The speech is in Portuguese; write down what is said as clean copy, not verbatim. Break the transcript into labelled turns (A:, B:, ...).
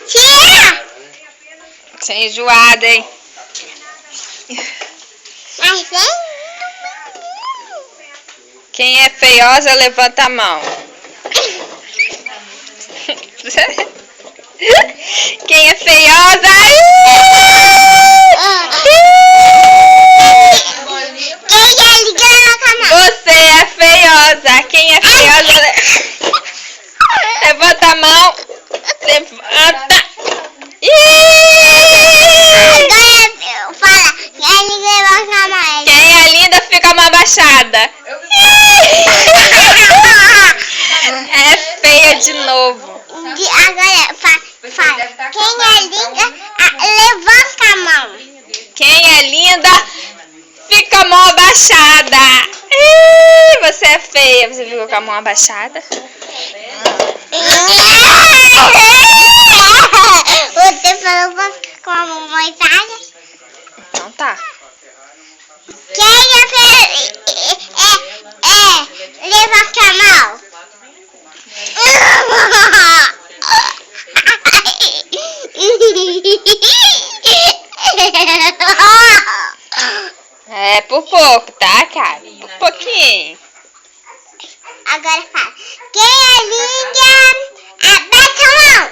A: Tira!
B: Sem enjoada, hein?
A: Mas vem.
B: Quem é feiosa, levanta a mão. Quem é feiosa? Você é feiosa. Quem é feiosa? Levanta a mão. Levanta.
A: Agora fala.
B: Quem é linda fica a mão abaixada. É feia de novo.
A: Agora fala. Quem é linda, levanta a mão.
B: Quem é linda fica a mão abaixada. Você é feia. Você ficou com a mão abaixada?
A: Você falou pra ficar com a mão abaixada?
B: Então tá.
A: Quem é feia? Levanta a mão.
B: É por pouco, tá, cara? Por pouquinho.
A: Agora fala. Quem é linda? Abaixa a mão.